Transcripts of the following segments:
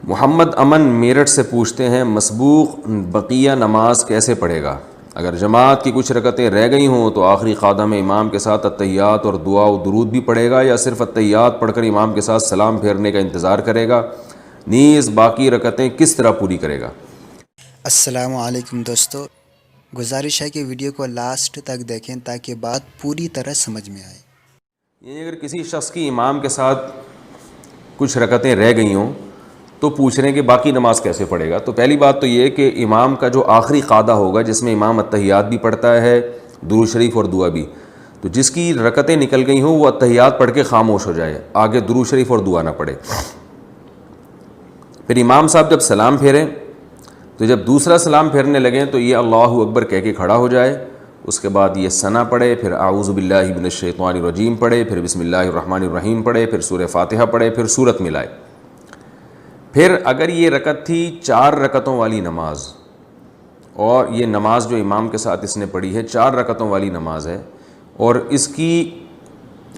محمد امن میرٹھ سے پوچھتے ہیں مسبوق بقیہ نماز کیسے پڑھے گا؟ اگر جماعت کی کچھ رکعتیں رہ گئی ہوں تو آخری قعدہ میں امام کے ساتھ التحیات اور دعا و درود بھی پڑھے گا یا صرف التحیات پڑھ کر امام کے ساتھ سلام پھیرنے کا انتظار کرے گا؟ نیز باقی رکعتیں کس طرح پوری کرے گا؟ السلام علیکم دوستو، گزارش ہے کہ ویڈیو کو لاسٹ تک دیکھیں تاکہ بات پوری طرح سمجھ میں آئے۔ یعنی اگر کسی شخص کی امام کے ساتھ کچھ رکعتیں رہ گئی ہوں تو پوچھ رہے ہیں کہ باقی نماز کیسے پڑھے گا؟ تو پہلی بات تو یہ کہ امام کا جو آخری قعدہ ہوگا جس میں امام التحیات بھی پڑھتا ہے، درود شریف اور دعا بھی، تو جس کی رکعتیں نکل گئی ہوں وہ التحیات پڑھ کے خاموش ہو جائے، آگے درود شریف اور دعا نہ پڑھے۔ پھر امام صاحب جب سلام پھیریں تو جب دوسرا سلام پھیرنے لگیں تو یہ اللہ اکبر کہہ کے کھڑا ہو جائے، اس کے بعد یہ ثنا پڑھے، پھر اعوذ باللہ من الشیطان الرجیم پڑھے، پھر بسم اللہ الرحمن الرحیم پڑھے، پھر سورہ فاتحہ پڑھے، پھر سورت ملائے۔ پھر اگر یہ رکعت تھی 4 رکعتوں والی نماز اور یہ نماز جو امام کے ساتھ اس نے پڑھی ہے 4 رکعتوں والی نماز ہے اور اس کی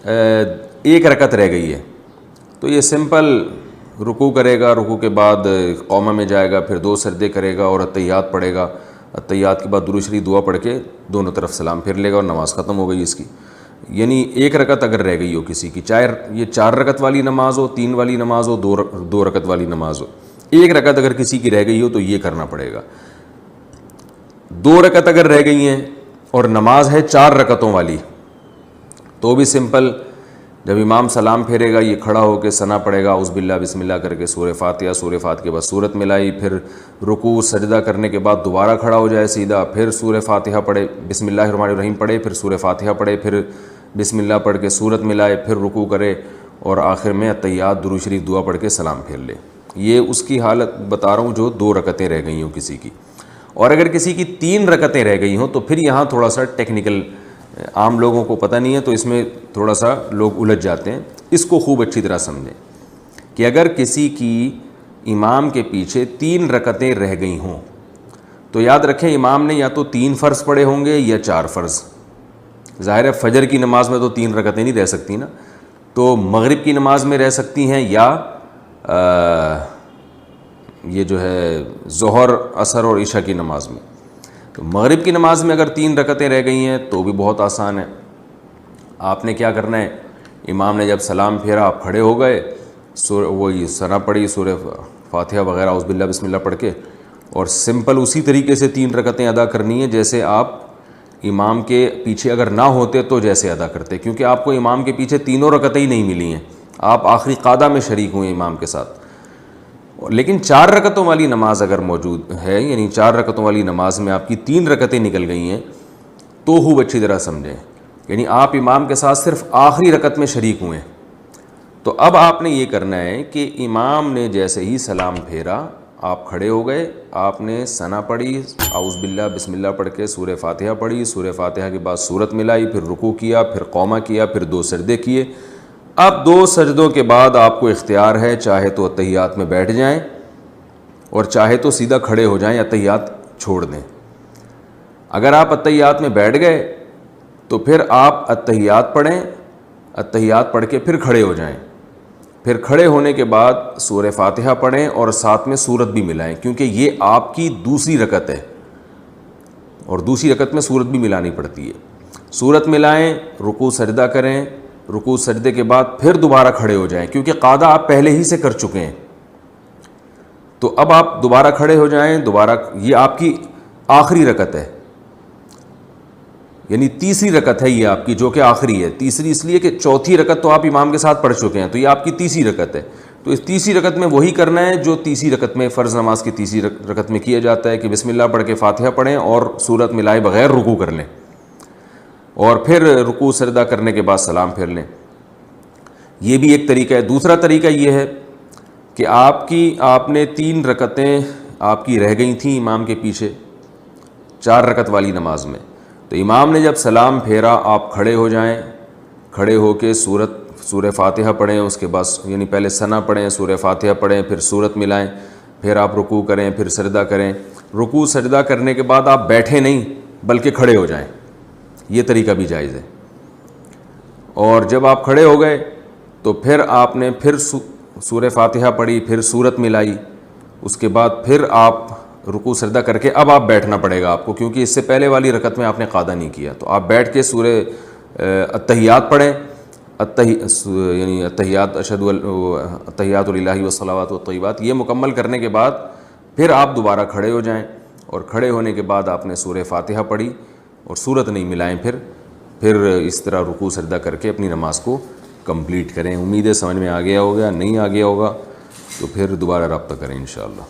1 رکعت رہ گئی ہے، تو یہ سمپل رکوع کرے گا، رکوع کے بعد قومہ میں جائے گا، پھر 2 سجدے کرے گا اور التحیات پڑھے گا، التحیات کے بعد درود شریف دعا پڑھ کے دونوں طرف سلام پھیر لے گا اور نماز ختم ہو گئی اس کی۔ یعنی 1 رکعت اگر رہ گئی ہو کسی کی، چاہے یہ 4 رکعت والی نماز ہو، 3 والی نماز ہو، 2 رکعت والی نماز ہو، 1 رکعت اگر کسی کی رہ گئی ہو تو یہ کرنا پڑے گا۔ 2 رکعت اگر رہ گئی ہیں اور نماز ہے 4 رکعتوں والی تو بھی سمپل، جب امام سلام پھیرے گا یہ کھڑا ہو کے ثنا پڑھے گا، اعوذ باللہ بسم اللہ کر کے سورہ فاتحہ، سورہ فاتحہ کے بعد سورت ملائی، پھر رکوع سجدہ کرنے کے بعد دوبارہ کھڑا ہو جائے سیدھا، پھر سورہ فاتحہ پڑھے، بسم اللہ الرحمن الرحیم پڑھے، پھر سورہ فاتحہ پڑھے، پھر بسم اللہ پڑھ کے سورت ملائے، پھر رکوع کرے اور آخر میں التحیات درود شریف دعا پڑھ کے سلام پھیر لے۔ یہ اس کی حالت بتا رہا ہوں جو 2 رکعتیں رہ گئی ہوں کسی کی۔ اور اگر کسی کی 3 رکعتیں رہ گئی ہوں تو پھر یہاں تھوڑا سا ٹیکنیکل، عام لوگوں کو پتہ نہیں ہے تو اس میں تھوڑا سا لوگ الجھ جاتے ہیں، اس کو خوب اچھی طرح سمجھیں کہ اگر کسی کی امام کے پیچھے 3 رکعتیں رہ گئی ہوں تو یاد رکھیں امام نے یا تو 3 فرض پڑھے ہوں گے یا 4 فرض۔ ظاہر ہے فجر کی نماز میں تو 3 رکعتیں نہیں رہ سکتی نا، تو مغرب کی نماز میں رہ سکتی ہیں یا یہ جو ہے ظہر عصر اور عشاء کی نماز میں۔ تو مغرب کی نماز میں اگر 3 رکعتیں رہ گئی ہیں تو بھی بہت آسان ہے، آپ نے کیا کرنا ہے، امام نے جب سلام پھیرا آپ کھڑے ہو گئے، وہی ثنا پڑھی، سورہ فاتحہ وغیرہ اعوذ باللہ بسم اللہ پڑھ کے، اور سمپل اسی طریقے سے 3 رکعتیں ادا کرنی ہیں جیسے آپ امام کے پیچھے اگر نہ ہوتے تو جیسے ادا کرتے، کیونکہ آپ کو امام کے پیچھے 3 رکعتیں ہی نہیں ملی ہیں، آپ آخری قعدہ میں شریک ہوئے امام کے ساتھ۔ لیکن 4 رکعتوں والی نماز اگر موجود ہے، یعنی 4 رکعتوں والی نماز میں آپ کی 3 رکعتیں نکل گئی ہیں تو خوب اچھی طرح سمجھیں، یعنی آپ امام کے ساتھ صرف آخری رکعت میں شریک ہوئے، تو اب آپ نے یہ کرنا ہے کہ امام نے جیسے ہی سلام پھیرا آپ کھڑے ہو گئے، آپ نے ثنا پڑھی، اعوذ باللہ بسم اللہ پڑھ کے سورہ فاتحہ پڑھی، سورہ فاتحہ کے بعد سورت ملائی، پھر رکوع کیا، پھر قومہ کیا، پھر 2 سجدے کیے۔ اب 2 سجدوں کے بعد آپ کو اختیار ہے، چاہے تو التحیات میں بیٹھ جائیں اور چاہے تو سیدھا کھڑے ہو جائیں، التحیات چھوڑ دیں۔ اگر آپ التحیات میں بیٹھ گئے تو پھر آپ التحیات پڑھیں، التحیات پڑھ کے پھر کھڑے ہو جائیں، پھر کھڑے ہونے کے بعد سورہ فاتحہ پڑھیں اور ساتھ میں سورت بھی ملائیں، کیونکہ یہ آپ کی دوسری رکعت ہے اور دوسری رکعت میں سورت بھی ملانی پڑتی ہے۔ سورت ملائیں، رکوع سجدہ کریں، رکوع سجدے کے بعد پھر دوبارہ کھڑے ہو جائیں، کیونکہ قعدہ آپ پہلے ہی سے کر چکے ہیں، تو اب آپ دوبارہ کھڑے ہو جائیں، دوبارہ یہ آپ کی آخری رکعت ہے، یعنی تیسری رکعت ہے یہ آپ کی جو کہ آخری ہے۔ تیسری اس لیے کہ چوتھی رکعت تو آپ امام کے ساتھ پڑھ چکے ہیں، تو یہ آپ کی تیسری رکعت ہے، تو اس تیسری رکعت میں وہی کرنا ہے جو تیسری رکعت میں فرض نماز کی تیسری رکعت میں کیا جاتا ہے کہ بسم اللہ پڑھ کے فاتحہ پڑھیں اور سورت ملائے بغیر رکوع کر لیں اور پھر رکوع سجدہ کرنے کے بعد سلام پھیر لیں۔ یہ بھی ایک طریقہ ہے۔ دوسرا طریقہ یہ ہے کہ آپ نے 3 رکعتیں آپ کی رہ گئی تھیں امام کے پیچھے 4 رکعت والی نماز میں، تو امام نے جب سلام پھیرا آپ کھڑے ہو جائیں، کھڑے ہو کے سورہ فاتحہ پڑھیں، اس کے بعد یعنی پہلے ثنا پڑھیں، سورہ فاتحہ پڑھیں، پھر سورت ملائیں، پھر آپ رکوع کریں، پھر سجدہ کریں۔ رکوع سجدہ کرنے کے بعد آپ بیٹھے نہیں بلکہ کھڑے ہو جائیں، یہ طریقہ بھی جائز ہے۔ اور جب آپ کھڑے ہو گئے تو پھر آپ نے پھر سورہ فاتحہ پڑھی، پھر سورت ملائی، اس کے بعد پھر آپ رکوع سجدہ کر کے اب آپ بیٹھنا پڑے گا آپ کو، کیونکہ اس سے پہلے والی رکعت میں آپ نے قاعدہ نہیں کیا. تو آپ بیٹھ کے سورہ التحیات پڑھیں، یعنی التحیات التحیات للہ والصلوات والطیبات، یہ مکمل کرنے کے بعد پھر آپ دوبارہ کھڑے ہو جائیں، اور کھڑے ہونے کے بعد آپ نے سورہ فاتحہ پڑھی اور سورت نہیں ملائیں، پھر اس طرح رکوع سجدہ کر کے اپنی نماز کو کمپلیٹ کریں. امید ہے سمجھ میں آ گیا ہوگا، نہیں آ گیا ہوگا تو پھر دوبارہ رابطہ کریں انشاءاللہ.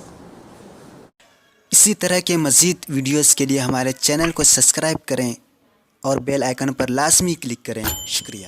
اسی طرح کے مزید ویڈیوز کے لیے ہمارے چینل کو سبسکرائب کریں اور بیل آئیکن پر لازمی کلک کریں. شکریہ.